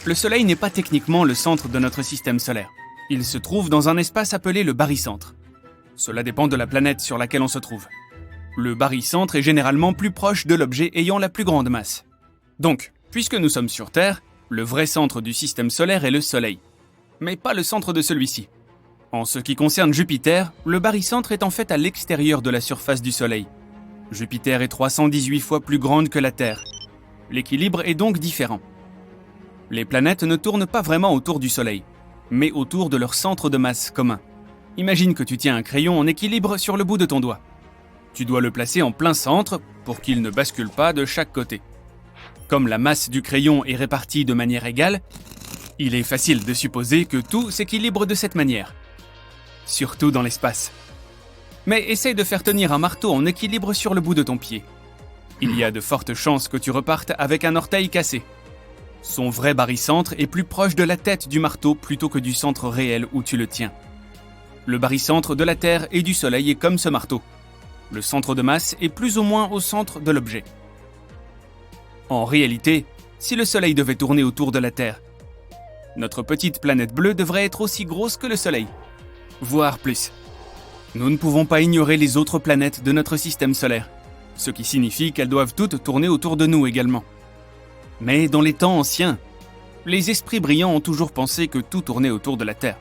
Le Soleil n'est pas techniquement le centre de notre système solaire. Il se trouve dans un espace appelé le barycentre. Cela dépend de la planète sur laquelle on se trouve. Le barycentre est généralement plus proche de l'objet ayant la plus grande masse. Donc, puisque nous sommes sur Terre, le vrai centre du système solaire est le Soleil. Mais pas le centre de celui-ci. En ce qui concerne Jupiter, le barycentre est en fait à l'extérieur de la surface du Soleil. Jupiter est 318 fois plus grande que la Terre. L'équilibre est donc différent. Les planètes ne tournent pas vraiment autour du Soleil, mais autour de leur centre de masse commun. Imagine que tu tiens un crayon en équilibre sur le bout de ton doigt. Tu dois le placer en plein centre pour qu'il ne bascule pas de chaque côté. Comme la masse du crayon est répartie de manière égale, il est facile de supposer que tout s'équilibre de cette manière. Surtout dans l'espace. Mais essaye de faire tenir un marteau en équilibre sur le bout de ton pied. Il y a de fortes chances que tu repartes avec un orteil cassé. Son vrai barycentre est plus proche de la tête du marteau plutôt que du centre réel où tu le tiens. Le barycentre de la Terre et du Soleil est comme ce marteau. Le centre de masse est plus ou moins au centre de l'objet. En réalité, si le Soleil devait tourner autour de la Terre, notre petite planète bleue devrait être aussi grosse que le Soleil, voire plus. Nous ne pouvons pas ignorer les autres planètes de notre système solaire, ce qui signifie qu'elles doivent toutes tourner autour de nous également. Mais dans les temps anciens, les esprits brillants ont toujours pensé que tout tournait autour de la Terre.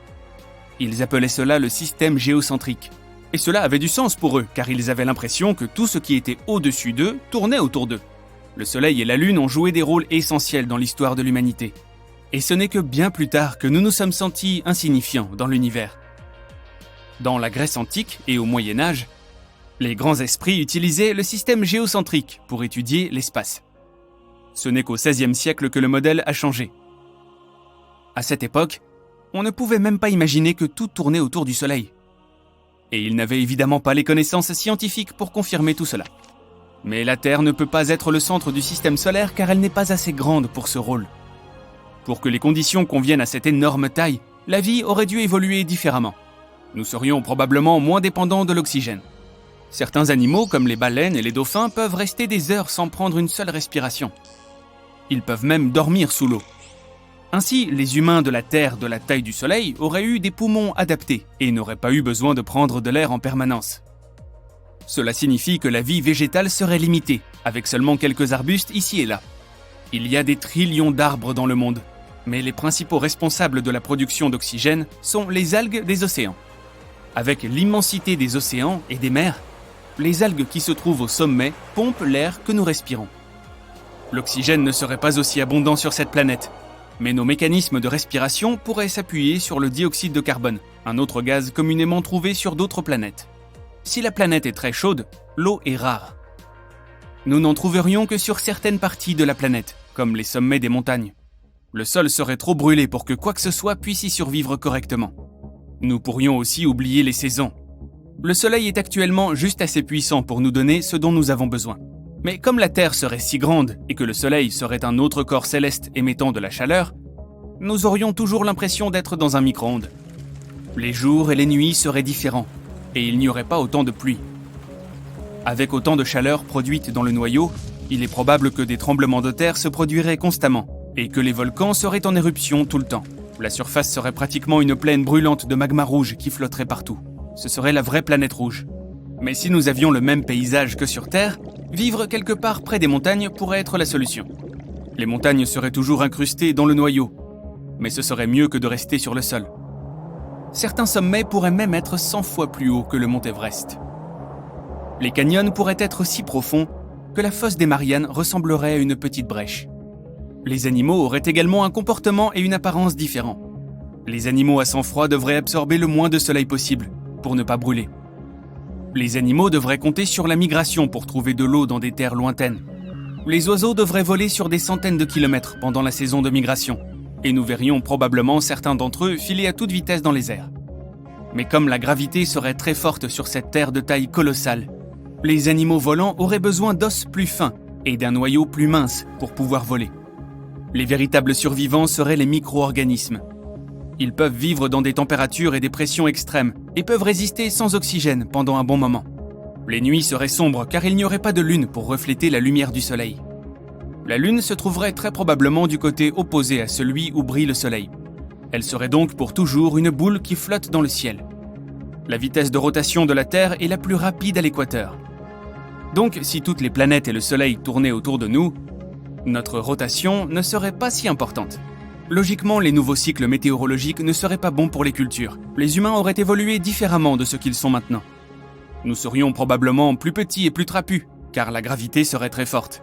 Ils appelaient cela le système géocentrique. Et cela avait du sens pour eux, car ils avaient l'impression que tout ce qui était au-dessus d'eux tournait autour d'eux. Le Soleil et la Lune ont joué des rôles essentiels dans l'histoire de l'humanité. Et ce n'est que bien plus tard que nous nous sommes sentis insignifiants dans l'univers. Dans la Grèce antique et au Moyen-Âge, les grands esprits utilisaient le système géocentrique pour étudier l'espace. Ce n'est qu'au XVIe siècle que le modèle a changé. À cette époque, on ne pouvait même pas imaginer que tout tournait autour du Soleil. Et ils n'avaient évidemment pas les connaissances scientifiques pour confirmer tout cela. Mais la Terre ne peut pas être le centre du système solaire car elle n'est pas assez grande pour ce rôle. Pour que les conditions conviennent à cette énorme taille, la vie aurait dû évoluer différemment. Nous serions probablement moins dépendants de l'oxygène. Certains animaux, comme les baleines et les dauphins, peuvent rester des heures sans prendre une seule respiration. Ils peuvent même dormir sous l'eau. Ainsi, les humains de la Terre de la taille du Soleil auraient eu des poumons adaptés et n'auraient pas eu besoin de prendre de l'air en permanence. Cela signifie que la vie végétale serait limitée, avec seulement quelques arbustes ici et là. Il y a des trillions d'arbres dans le monde, mais les principaux responsables de la production d'oxygène sont les algues des océans. Avec l'immensité des océans et des mers, les algues qui se trouvent au sommet pompent l'air que nous respirons. L'oxygène ne serait pas aussi abondant sur cette planète, mais nos mécanismes de respiration pourraient s'appuyer sur le dioxyde de carbone, un autre gaz communément trouvé sur d'autres planètes. Si la planète est très chaude, l'eau est rare. Nous n'en trouverions que sur certaines parties de la planète, comme les sommets des montagnes. Le sol serait trop brûlé pour que quoi que ce soit puisse y survivre correctement. Nous pourrions aussi oublier les saisons. Le Soleil est actuellement juste assez puissant pour nous donner ce dont nous avons besoin. Mais comme la Terre serait si grande et que le Soleil serait un autre corps céleste émettant de la chaleur, nous aurions toujours l'impression d'être dans un micro-ondes. Les jours et les nuits seraient différents, et il n'y aurait pas autant de pluie. Avec autant de chaleur produite dans le noyau, il est probable que des tremblements de terre se produiraient constamment, et que les volcans seraient en éruption tout le temps. La surface serait pratiquement une plaine brûlante de magma rouge qui flotterait partout. Ce serait la vraie planète rouge. Mais si nous avions le même paysage que sur Terre, vivre quelque part près des montagnes pourrait être la solution. Les montagnes seraient toujours incrustées dans le noyau, mais ce serait mieux que de rester sur le sol. Certains sommets pourraient même être 100 fois plus hauts que le mont Everest. Les canyons pourraient être si profonds que la fosse des Mariannes ressemblerait à une petite brèche. Les animaux auraient également un comportement et une apparence différents. Les animaux à sang froid devraient absorber le moins de soleil possible pour ne pas brûler. Les animaux devraient compter sur la migration pour trouver de l'eau dans des terres lointaines. Les oiseaux devraient voler sur des centaines de kilomètres pendant la saison de migration, et nous verrions probablement certains d'entre eux filer à toute vitesse dans les airs. Mais comme la gravité serait très forte sur cette terre de taille colossale, les animaux volants auraient besoin d'os plus fins et d'un noyau plus mince pour pouvoir voler. Les véritables survivants seraient les micro-organismes. Ils peuvent vivre dans des températures et des pressions extrêmes et peuvent résister sans oxygène pendant un bon moment. Les nuits seraient sombres car il n'y aurait pas de lune pour refléter la lumière du soleil. La Lune se trouverait très probablement du côté opposé à celui où brille le Soleil. Elle serait donc pour toujours une boule qui flotte dans le ciel. La vitesse de rotation de la Terre est la plus rapide à l'équateur. Donc, si toutes les planètes et le Soleil tournaient autour de nous, notre rotation ne serait pas si importante. Logiquement, les nouveaux cycles météorologiques ne seraient pas bons pour les cultures. Les humains auraient évolué différemment de ce qu'ils sont maintenant. Nous serions probablement plus petits et plus trapus, car la gravité serait très forte.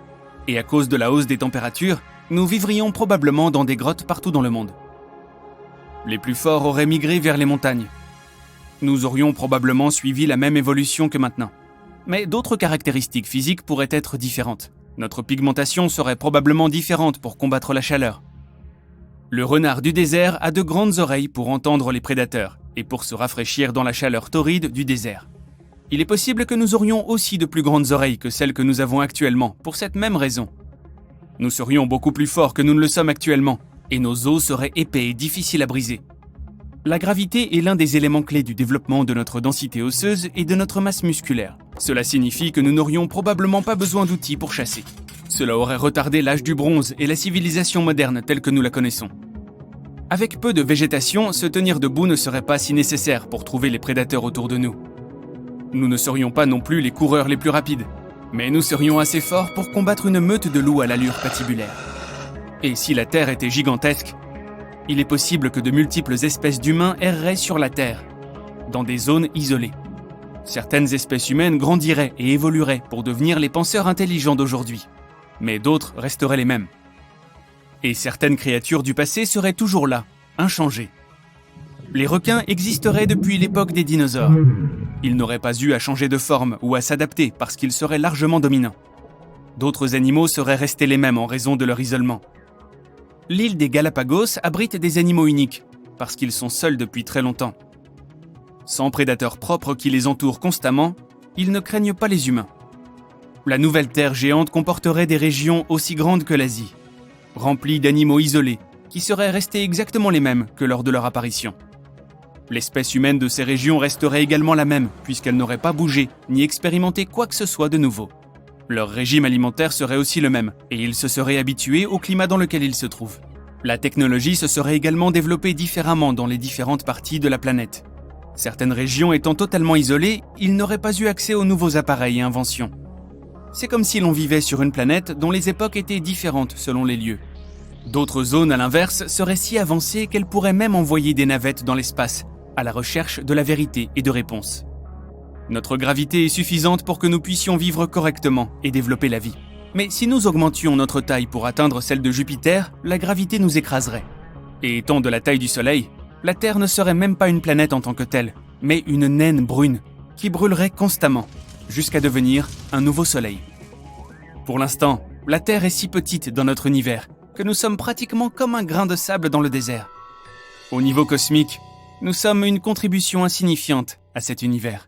Et à cause de la hausse des températures, nous vivrions probablement dans des grottes partout dans le monde. Les plus forts auraient migré vers les montagnes. Nous aurions probablement suivi la même évolution que maintenant. Mais d'autres caractéristiques physiques pourraient être différentes. Notre pigmentation serait probablement différente pour combattre la chaleur. Le renard du désert a de grandes oreilles pour entendre les prédateurs et pour se rafraîchir dans la chaleur torride du désert. Il est possible que nous aurions aussi de plus grandes oreilles que celles que nous avons actuellement, pour cette même raison. Nous serions beaucoup plus forts que nous ne le sommes actuellement, et nos os seraient épais et difficiles à briser. La gravité est l'un des éléments clés du développement de notre densité osseuse et de notre masse musculaire. Cela signifie que nous n'aurions probablement pas besoin d'outils pour chasser. Cela aurait retardé l'âge du bronze et la civilisation moderne telle que nous la connaissons. Avec peu de végétation, se tenir debout ne serait pas si nécessaire pour trouver les prédateurs autour de nous. Nous ne serions pas non plus les coureurs les plus rapides, mais nous serions assez forts pour combattre une meute de loups à l'allure patibulaire. Et si la Terre était gigantesque, il est possible que de multiples espèces d'humains erreraient sur la Terre, dans des zones isolées. Certaines espèces humaines grandiraient et évolueraient pour devenir les penseurs intelligents d'aujourd'hui, mais d'autres resteraient les mêmes. Et certaines créatures du passé seraient toujours là, inchangées. Les requins existeraient depuis l'époque des dinosaures. Ils n'auraient pas eu à changer de forme ou à s'adapter parce qu'ils seraient largement dominants. D'autres animaux seraient restés les mêmes en raison de leur isolement. L'île des Galapagos abrite des animaux uniques, parce qu'ils sont seuls depuis très longtemps. Sans prédateurs propres qui les entourent constamment, ils ne craignent pas les humains. La nouvelle Terre géante comporterait des régions aussi grandes que l'Asie, remplies d'animaux isolés, qui seraient restés exactement les mêmes que lors de leur apparition. L'espèce humaine de ces régions resterait également la même, puisqu'elle n'aurait pas bougé, ni expérimenté quoi que ce soit de nouveau. Leur régime alimentaire serait aussi le même, et ils se seraient habitués au climat dans lequel ils se trouvent. La technologie se serait également développée différemment dans les différentes parties de la planète. Certaines régions étant totalement isolées, ils n'auraient pas eu accès aux nouveaux appareils et inventions. C'est comme si l'on vivait sur une planète dont les époques étaient différentes selon les lieux. D'autres zones, à l'inverse, seraient si avancées qu'elles pourraient même envoyer des navettes dans l'espace, à la recherche de la vérité et de réponses. Notre gravité est suffisante pour que nous puissions vivre correctement et développer la vie. Mais si nous augmentions notre taille pour atteindre celle de Jupiter, la gravité nous écraserait. Et étant de la taille du Soleil, la Terre ne serait même pas une planète en tant que telle, mais une naine brune qui brûlerait constamment, jusqu'à devenir un nouveau Soleil. Pour l'instant, la Terre est si petite dans notre univers que nous sommes pratiquement comme un grain de sable dans le désert. Au niveau cosmique, nous sommes une contribution insignifiante à cet univers.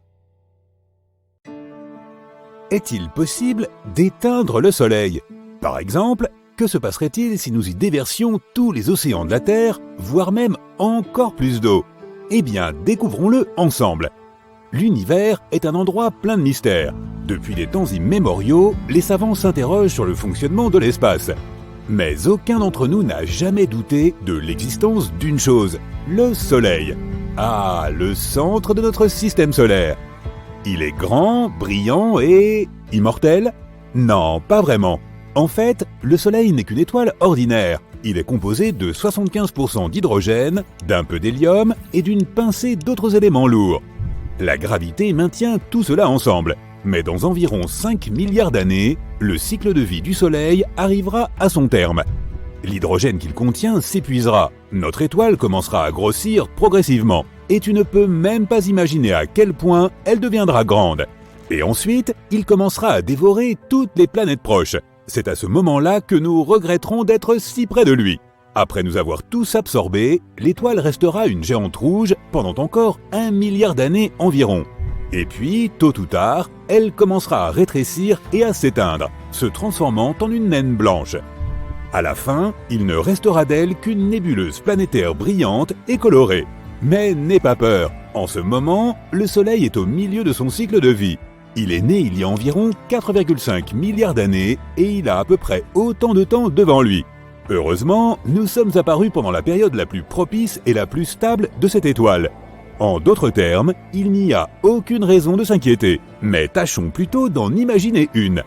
Est-il possible d'éteindre le Soleil? Par exemple, que se passerait-il si nous y déversions tous les océans de la Terre, voire même encore plus d'eau? Eh bien, découvrons-le ensemble. L'univers est un endroit plein de mystères. Depuis des temps immémoriaux, les savants s'interrogent sur le fonctionnement de l'espace. Mais aucun d'entre nous n'a jamais douté de l'existence d'une chose, le Soleil. Ah, le centre de notre système solaire. Il est grand, brillant et immortel? Non, pas vraiment. En fait, le Soleil n'est qu'une étoile ordinaire. Il est composé de 75% d'hydrogène, d'un peu d'hélium et d'une pincée d'autres éléments lourds. La gravité maintient tout cela ensemble. Mais dans environ 5 milliards d'années, le cycle de vie du Soleil arrivera à son terme. L'hydrogène qu'il contient s'épuisera. Notre étoile commencera à grossir progressivement. Et tu ne peux même pas imaginer à quel point elle deviendra grande. Et ensuite, il commencera à dévorer toutes les planètes proches. C'est à ce moment-là que nous regretterons d'être si près de lui. Après nous avoir tous absorbés, l'étoile restera une géante rouge pendant encore 1 milliard d'années environ. Et puis, tôt ou tard, elle commencera à rétrécir et à s'éteindre, se transformant en une naine blanche. À la fin, il ne restera d'elle qu'une nébuleuse planétaire brillante et colorée. Mais n'aie pas peur, en ce moment, le Soleil est au milieu de son cycle de vie. Il est né il y a environ 4,5 milliards d'années et il a à peu près autant de temps devant lui. Heureusement, nous sommes apparus pendant la période la plus propice et la plus stable de cette étoile. En d'autres termes, il n'y a aucune raison de s'inquiéter, mais tâchons plutôt d'en imaginer une.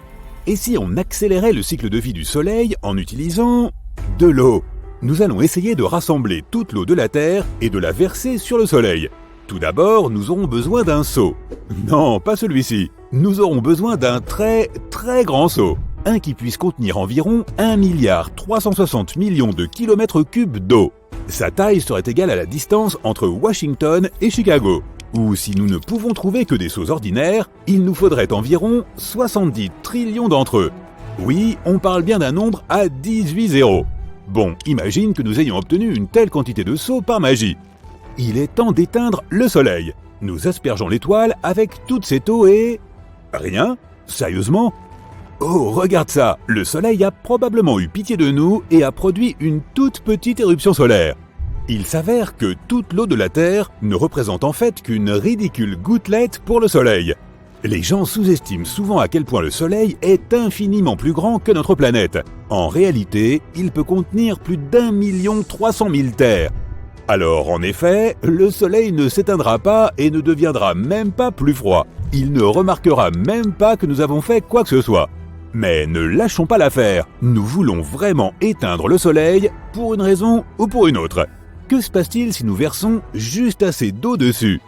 Et si on accélérait le cycle de vie du Soleil en utilisant de l'eau? Nous allons essayer de rassembler toute l'eau de la Terre et de la verser sur le Soleil. Tout d'abord, nous aurons besoin d'un seau. Non, pas celui-ci. Nous aurons besoin d'un très grand seau. Un qui puisse contenir environ 1,360 milliard de kilomètres cubes d'eau. Sa taille serait égale à la distance entre Washington et Chicago. Ou si nous ne pouvons trouver que des seaux ordinaires, il nous faudrait environ 70 trillions d'entre eux. Oui, on parle bien d'un nombre à 18 zéros. Bon, imagine que nous ayons obtenu une telle quantité de seaux par magie. Il est temps d'éteindre le Soleil. Nous aspergeons l'étoile avec toute cette eau et... Rien? Sérieusement? Oh, regarde ça! Le Soleil a probablement eu pitié de nous et a produit une toute petite éruption solaire. Il s'avère que toute l'eau de la Terre ne représente en fait qu'une ridicule gouttelette pour le Soleil. Les gens sous-estiment souvent à quel point le Soleil est infiniment plus grand que notre planète. En réalité, il peut contenir plus d'1,3 terres. Alors, en effet, le Soleil ne s'éteindra pas et ne deviendra même pas plus froid. Il ne remarquera même pas que nous avons fait quoi que ce soit. Mais ne lâchons pas l'affaire, nous voulons vraiment éteindre le Soleil pour une raison ou pour une autre. Que se passe-t-il si nous versons juste assez d'eau dessus?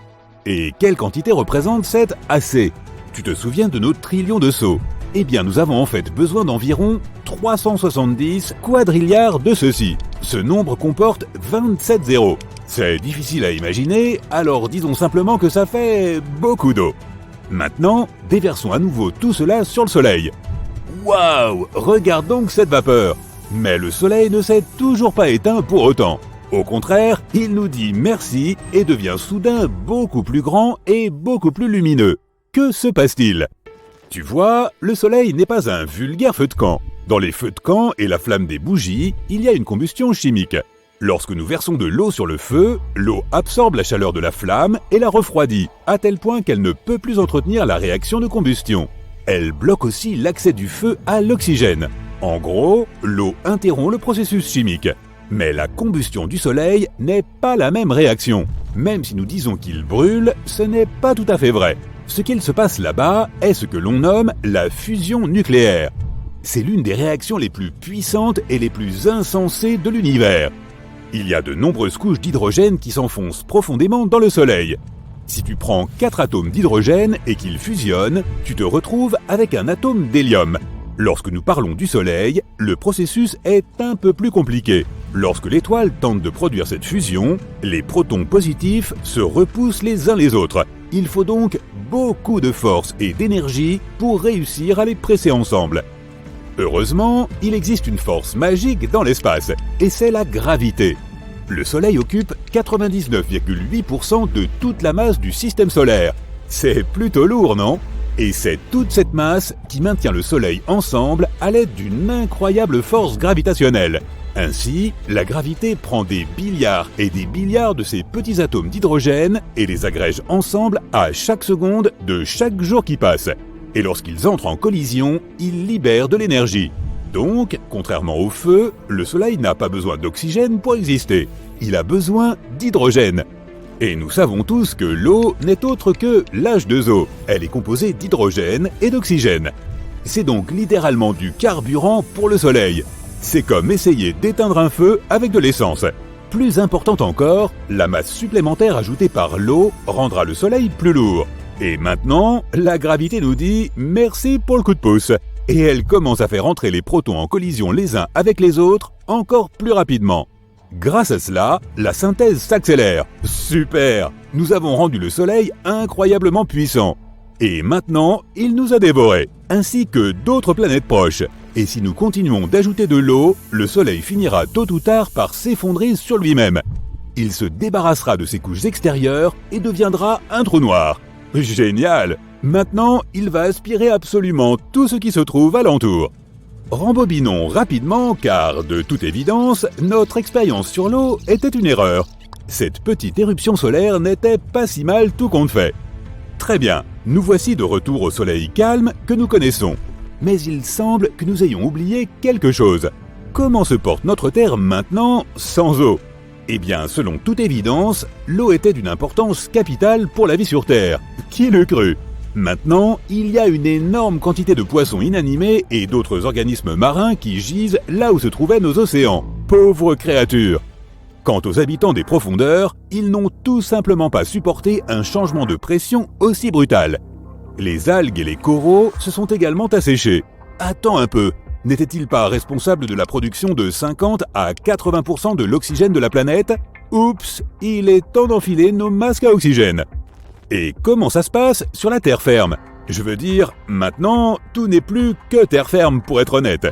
Et quelle quantité représente cette assez? Tu te souviens de nos trillions de seaux? Eh bien, nous avons en fait besoin d'environ 370 quadrilliards de ceux-ci. Ce nombre comporte 27 zéros. C'est difficile à imaginer, alors disons simplement que ça fait beaucoup d'eau. Maintenant, déversons à nouveau tout cela sur le Soleil. Waouh! Regarde donc cette vapeur! Mais le Soleil ne s'est toujours pas éteint pour autant. Au contraire, il nous dit merci et devient soudain beaucoup plus grand et beaucoup plus lumineux. Que se passe-t-il? Tu vois, le Soleil n'est pas un vulgaire feu de camp. Dans les feux de camp et la flamme des bougies, il y a une combustion chimique. Lorsque nous versons de l'eau sur le feu, l'eau absorbe la chaleur de la flamme et la refroidit, à tel point qu'elle ne peut plus entretenir la réaction de combustion. Elle bloque aussi l'accès du feu à l'oxygène. En gros, l'eau interrompt le processus chimique. Mais la combustion du Soleil n'est pas la même réaction. Même si nous disons qu'il brûle, ce n'est pas tout à fait vrai. Ce qu'il se passe là-bas est ce que l'on nomme la fusion nucléaire. C'est l'une des réactions les plus puissantes et les plus insensées de l'univers. Il y a de nombreuses couches d'hydrogène qui s'enfoncent profondément dans le Soleil. Si tu prends 4 atomes d'hydrogène et qu'ils fusionnent, tu te retrouves avec un atome d'hélium. Lorsque nous parlons du Soleil, le processus est un peu plus compliqué. Lorsque l'étoile tente de produire cette fusion, les protons positifs se repoussent les uns les autres. Il faut donc beaucoup de force et d'énergie pour réussir à les presser ensemble. Heureusement, il existe une force magique dans l'espace, et c'est la gravité. Le Soleil occupe 99,8% de toute la masse du système solaire. C'est plutôt lourd, non? Et c'est toute cette masse qui maintient le Soleil ensemble à l'aide d'une incroyable force gravitationnelle. Ainsi, la gravité prend des billiards et des billiards de ces petits atomes d'hydrogène et les agrège ensemble à chaque seconde de chaque jour qui passe. Et lorsqu'ils entrent en collision, ils libèrent de l'énergie. Donc, contrairement au feu, le Soleil n'a pas besoin d'oxygène pour exister. Il a besoin d'hydrogène. Et nous savons tous que l'eau n'est autre que l'H2O. Elle est composée d'hydrogène et d'oxygène. C'est donc littéralement du carburant pour le Soleil. C'est comme essayer d'éteindre un feu avec de l'essence. Plus importante encore, la masse supplémentaire ajoutée par l'eau rendra le Soleil plus lourd. Et maintenant, la gravité nous dit merci pour le coup de pouce. Et elle commence à faire entrer les protons en collision les uns avec les autres encore plus rapidement. Grâce à cela, la synthèse s'accélère. Super! Nous avons rendu le Soleil incroyablement puissant. Et maintenant, il nous a dévorés, ainsi que d'autres planètes proches. Et si nous continuons d'ajouter de l'eau, le Soleil finira tôt ou tard par s'effondrer sur lui-même. Il se débarrassera de ses couches extérieures et deviendra un trou noir. Génial! Maintenant, il va aspirer absolument tout ce qui se trouve alentour. Rembobinons rapidement car, de toute évidence, notre expérience sur l'eau était une erreur. Cette petite éruption solaire n'était pas si mal tout compte fait. Très bien, nous voici de retour au soleil calme que nous connaissons. Mais il semble que nous ayons oublié quelque chose. Comment se porte notre Terre maintenant sans eau ? Eh bien, selon toute évidence, l'eau était d'une importance capitale pour la vie sur Terre. Qui l'eût cru ? Maintenant, il y a une énorme quantité de poissons inanimés et d'autres organismes marins qui gisent là où se trouvaient nos océans. Pauvres créatures ! Quant aux habitants des profondeurs, ils n'ont tout simplement pas supporté un changement de pression aussi brutal. Les algues et les coraux se sont également asséchés. Attends un peu, n'étaient-ils pas responsables de la production de 50 à 80% de l'oxygène de la planète ? Oups, il est temps d'enfiler nos masques à oxygène. Et comment ça se passe sur la terre ferme ? Je veux dire, maintenant, tout n'est plus que terre ferme pour être honnête.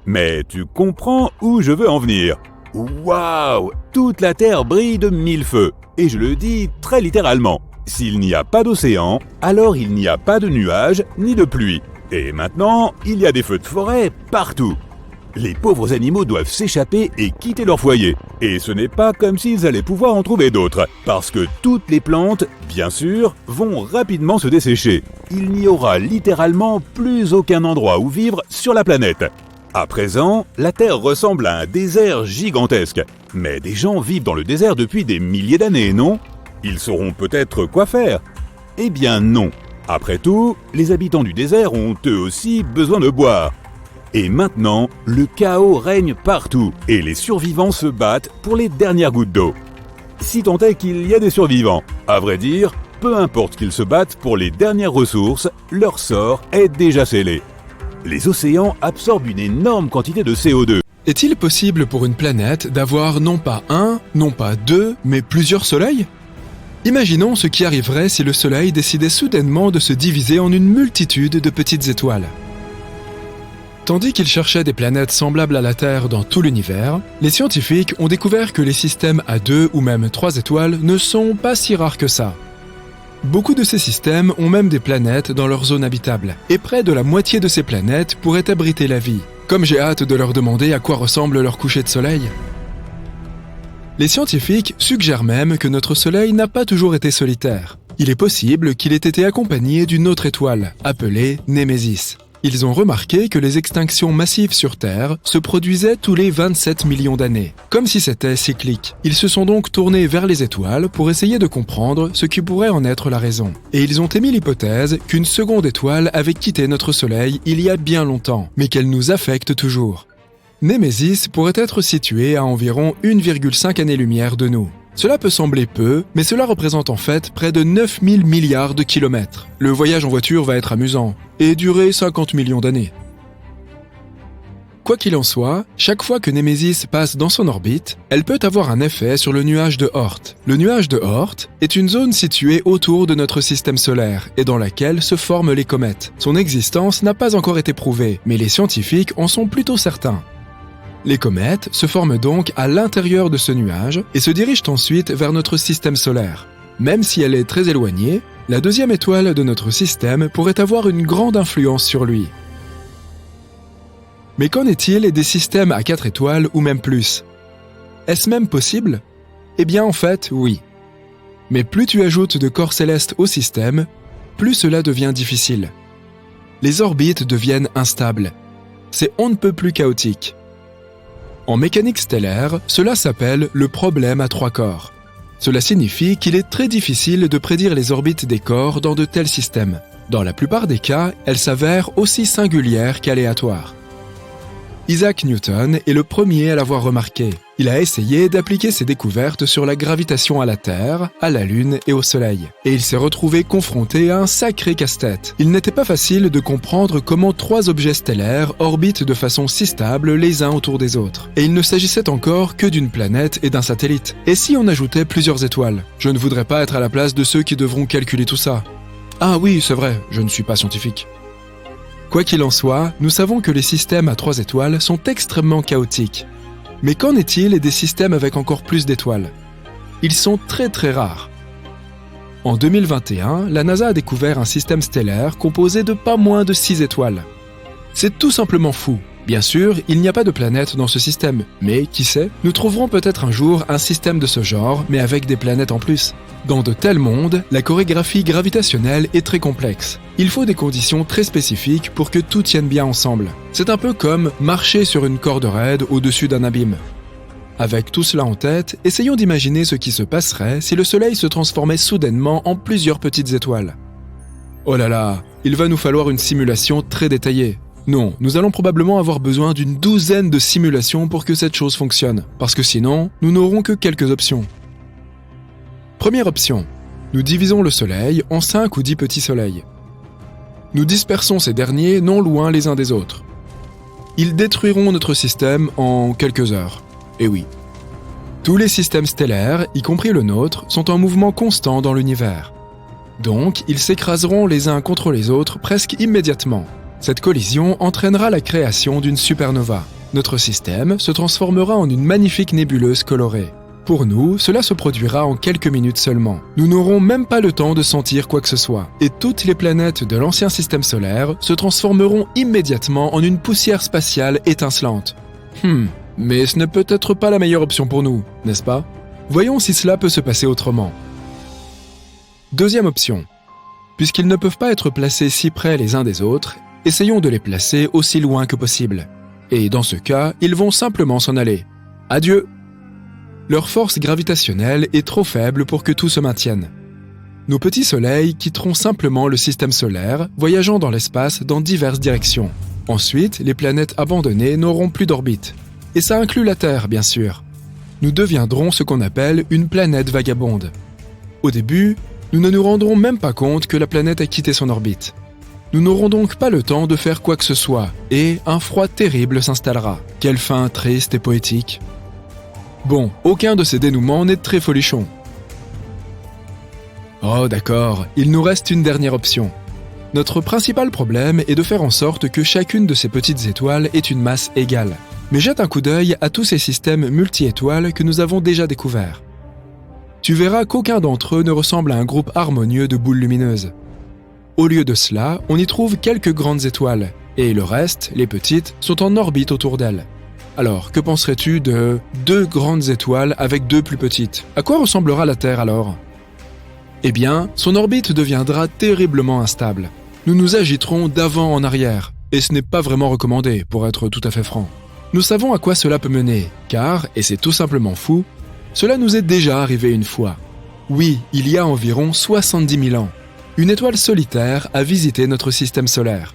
Mais tu comprends où je veux en venir. Waouh ! Toute la Terre brille de mille feux. Et je le dis très littéralement. S'il n'y a pas d'océan, alors il n'y a pas de nuages ni de pluie. Et maintenant, il y a des feux de forêt partout. Les pauvres animaux doivent s'échapper et quitter leur foyer. Et ce n'est pas comme s'ils allaient pouvoir en trouver d'autres. Parce que toutes les plantes, bien sûr, vont rapidement se dessécher. Il n'y aura littéralement plus aucun endroit où vivre sur la planète. À présent, la Terre ressemble à un désert gigantesque. Mais des gens vivent dans le désert depuis des milliers d'années, non ? Ils sauront peut-être quoi faire. Eh bien non. Après tout, les habitants du désert ont eux aussi besoin de boire. Et maintenant, le chaos règne partout et les survivants se battent pour les dernières gouttes d'eau. Si tant est qu'il y a des survivants, à vrai dire, peu importe qu'ils se battent pour les dernières ressources, leur sort est déjà scellé. Les océans absorbent une énorme quantité de CO2. Est-il possible pour une planète d'avoir non pas un, non pas deux, mais plusieurs soleils ? Imaginons ce qui arriverait si le Soleil décidait soudainement de se diviser en une multitude de petites étoiles. Tandis qu'ils cherchaient des planètes semblables à la Terre dans tout l'univers, les scientifiques ont découvert que les systèmes à 2 ou même 3 étoiles ne sont pas si rares que ça. Beaucoup de ces systèmes ont même des planètes dans leur zone habitable, et près de la moitié de ces planètes pourraient abriter la vie. Comme j'ai hâte de leur demander à quoi ressemble leur coucher de soleil. Les scientifiques suggèrent même que notre Soleil n'a pas toujours été solitaire. Il est possible qu'il ait été accompagné d'une autre étoile, appelée Némésis. Ils ont remarqué que les extinctions massives sur Terre se produisaient tous les 27 millions d'années, comme si c'était cyclique. Ils se sont donc tournés vers les étoiles pour essayer de comprendre ce qui pourrait en être la raison. Et ils ont émis l'hypothèse qu'une seconde étoile avait quitté notre Soleil il y a bien longtemps, mais qu'elle nous affecte toujours. Némésis pourrait être située à environ 1,5 années-lumière de nous. Cela peut sembler peu, mais cela représente en fait près de 9000 milliards de kilomètres. Le voyage en voiture va être amusant, et durer 50 millions d'années. Quoi qu'il en soit, chaque fois que Némésis passe dans son orbite, elle peut avoir un effet sur le nuage de Oort. Le nuage de Oort est une zone située autour de notre système solaire, et dans laquelle se forment les comètes. Son existence n'a pas encore été prouvée, mais les scientifiques en sont plutôt certains. Les comètes se forment donc à l'intérieur de ce nuage et se dirigent ensuite vers notre système solaire. Même si elle est très éloignée, la deuxième étoile de notre système pourrait avoir une grande influence sur lui. Mais qu'en est-il des systèmes à 4 étoiles ou même plus ? Est-ce même possible ? Eh bien en fait, oui. Mais plus tu ajoutes de corps célestes au système, plus cela devient difficile. Les orbites deviennent instables. C'est on ne peut plus chaotique. En mécanique stellaire, cela s'appelle le problème à 3 corps. Cela signifie qu'il est très difficile de prédire les orbites des corps dans de tels systèmes. Dans la plupart des cas, elles s'avèrent aussi singulières qu'aléatoires. Isaac Newton est le premier à l'avoir remarqué. Il a essayé d'appliquer ses découvertes sur la gravitation à la Terre, à la Lune et au Soleil. Et il s'est retrouvé confronté à un sacré casse-tête. Il n'était pas facile de comprendre comment 3 objets stellaires orbitent de façon si stable les uns autour des autres. Et il ne s'agissait encore que d'une planète et d'un satellite. Et si on ajoutait plusieurs étoiles ? Je ne voudrais pas être à la place de ceux qui devront calculer tout ça. Ah oui, c'est vrai, je ne suis pas scientifique. Quoi qu'il en soit, nous savons que les systèmes à 3 étoiles sont extrêmement chaotiques. Mais qu'en est-il des systèmes avec encore plus d'étoiles ? Ils sont très très rares. En 2021, la NASA a découvert un système stellaire composé de pas moins de 6 étoiles. C'est tout simplement fou. Bien sûr, il n'y a pas de planètes dans ce système, mais qui sait, nous trouverons peut-être un jour un système de ce genre, mais avec des planètes en plus. Dans de tels mondes, la chorégraphie gravitationnelle est très complexe. Il faut des conditions très spécifiques pour que tout tienne bien ensemble. C'est un peu comme marcher sur une corde raide au-dessus d'un abîme. Avec tout cela en tête, essayons d'imaginer ce qui se passerait si le Soleil se transformait soudainement en plusieurs petites étoiles. Oh là là, il va nous falloir une simulation très détaillée. Non, nous allons probablement avoir besoin d'une douzaine de simulations pour que cette chose fonctionne, parce que sinon, nous n'aurons que quelques options. Première option, nous divisons le Soleil en 5 ou 10 petits soleils. Nous dispersons ces derniers non loin les uns des autres. Ils détruiront notre système en quelques heures. Et oui. Tous les systèmes stellaires, y compris le nôtre, sont en mouvement constant dans l'univers. Donc, ils s'écraseront les uns contre les autres presque immédiatement. Cette collision entraînera la création d'une supernova. Notre système se transformera en une magnifique nébuleuse colorée. Pour nous, cela se produira en quelques minutes seulement. Nous n'aurons même pas le temps de sentir quoi que ce soit. Et toutes les planètes de l'ancien système solaire se transformeront immédiatement en une poussière spatiale étincelante. Mais ce n'est peut-être pas la meilleure option pour nous, n'est-ce pas? Voyons si cela peut se passer autrement. Deuxième option. Puisqu'ils ne peuvent pas être placés si près les uns des autres, essayons de les placer aussi loin que possible. Et dans ce cas, ils vont simplement s'en aller. Adieu! Leur force gravitationnelle est trop faible pour que tout se maintienne. Nos petits soleils quitteront simplement le système solaire, voyageant dans l'espace dans diverses directions. Ensuite, les planètes abandonnées n'auront plus d'orbite. Et ça inclut la Terre, bien sûr. Nous deviendrons ce qu'on appelle une planète vagabonde. Au début, nous ne nous rendrons même pas compte que la planète a quitté son orbite. Nous n'aurons donc pas le temps de faire quoi que ce soit, et un froid terrible s'installera. Quelle fin triste et poétique. Bon, aucun de ces dénouements n'est très folichon. Oh d'accord, il nous reste une dernière option. Notre principal problème est de faire en sorte que chacune de ces petites étoiles ait une masse égale. Mais jette un coup d'œil à tous ces systèmes multi-étoiles que nous avons déjà découverts. Tu verras qu'aucun d'entre eux ne ressemble à un groupe harmonieux de boules lumineuses. Au lieu de cela, on y trouve quelques grandes étoiles, et le reste, les petites, sont en orbite autour d'elles. Alors, que penserais-tu de 2 grandes étoiles avec 2 plus petites? À quoi ressemblera la Terre alors? Eh bien, son orbite deviendra terriblement instable. Nous nous agiterons d'avant en arrière, et ce n'est pas vraiment recommandé, pour être tout à fait franc. Nous savons à quoi cela peut mener, car, et c'est tout simplement fou, cela nous est déjà arrivé une fois. Oui, il y a environ 70 000 ans. Une étoile solitaire a visité notre système solaire.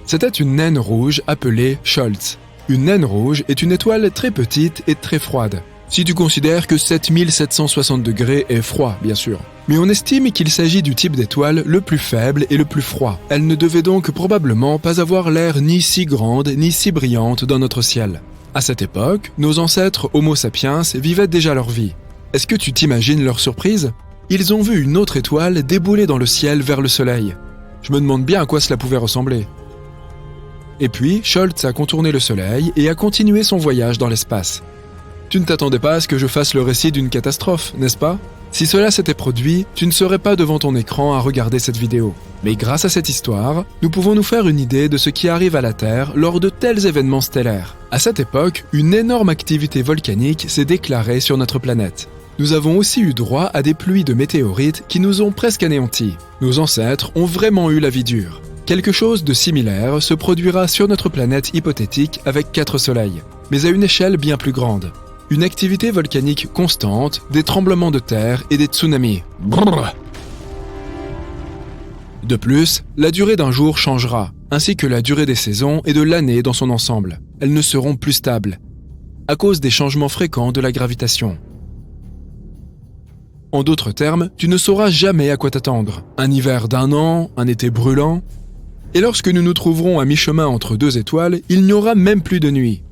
C'était une naine rouge appelée Scholz. Une naine rouge est une étoile très petite et très froide. Si tu considères que 7760 degrés est froid, bien sûr. Mais on estime qu'il s'agit du type d'étoile le plus faible et le plus froid. Elle ne devait donc probablement pas avoir l'air ni si grande ni si brillante dans notre ciel. À cette époque, nos ancêtres Homo sapiens vivaient déjà leur vie. Est-ce que tu t'imagines leur surprise? Ils ont vu une autre étoile débouler dans le ciel vers le soleil. Je me demande bien à quoi cela pouvait ressembler. Et puis, Scholz a contourné le soleil et a continué son voyage dans l'espace. Tu ne t'attendais pas à ce que je fasse le récit d'une catastrophe, n'est-ce pas? Si cela s'était produit, tu ne serais pas devant ton écran à regarder cette vidéo. Mais grâce à cette histoire, nous pouvons nous faire une idée de ce qui arrive à la Terre lors de tels événements stellaires. À cette époque, une énorme activité volcanique s'est déclarée sur notre planète. Nous avons aussi eu droit à des pluies de météorites qui nous ont presque anéantis. Nos ancêtres ont vraiment eu la vie dure. Quelque chose de similaire se produira sur notre planète hypothétique avec 4 soleils, mais à une échelle bien plus grande. Une activité volcanique constante, des tremblements de terre et des tsunamis. Brrr. De plus, la durée d'un jour changera, ainsi que la durée des saisons et de l'année dans son ensemble. Elles ne seront plus stables, à cause des changements fréquents de la gravitation. En d'autres termes, tu ne sauras jamais à quoi t'attendre. Un hiver d'1 an, un été brûlant. Et lorsque nous nous trouverons à mi-chemin entre 2 étoiles, il n'y aura même plus de nuit.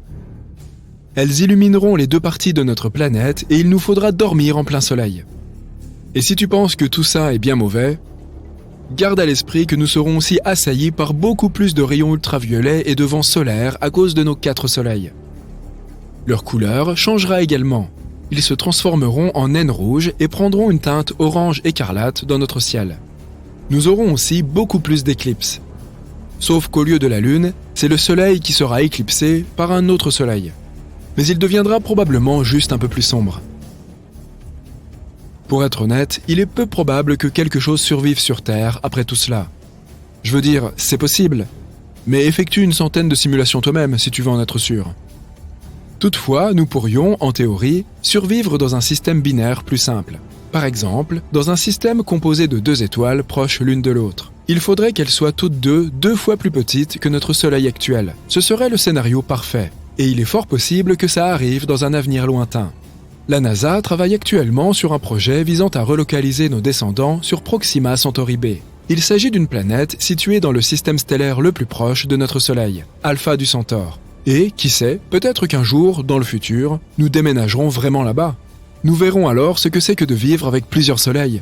Elles illumineront les 2 parties de notre planète et il nous faudra dormir en plein soleil. Et si tu penses que tout ça est bien mauvais, garde à l'esprit que nous serons aussi assaillis par beaucoup plus de rayons ultraviolets et de vents solaires à cause de nos 4 soleils. Leur couleur changera également. Ils se transformeront en naines rouges et prendront une teinte orange écarlate dans notre ciel. Nous aurons aussi beaucoup plus d'éclipses. Sauf qu'au lieu de la Lune, c'est le Soleil qui sera éclipsé par un autre Soleil. Mais il deviendra probablement juste un peu plus sombre. Pour être honnête, il est peu probable que quelque chose survive sur Terre après tout cela. Je veux dire, c'est possible, mais effectue une centaine de simulations toi-même si tu veux en être sûr. Toutefois, nous pourrions, en théorie, survivre dans un système binaire plus simple. Par exemple, dans un système composé de 2 étoiles proches l'une de l'autre. Il faudrait qu'elles soient toutes deux fois plus petites que notre Soleil actuel. Ce serait le scénario parfait, et il est fort possible que ça arrive dans un avenir lointain. La NASA travaille actuellement sur un projet visant à relocaliser nos descendants sur Proxima Centauri b. Il s'agit d'une planète située dans le système stellaire le plus proche de notre Soleil, Alpha du Centaure. Et, qui sait, peut-être qu'un jour, dans le futur, nous déménagerons vraiment là-bas. Nous verrons alors ce que c'est que de vivre avec plusieurs soleils.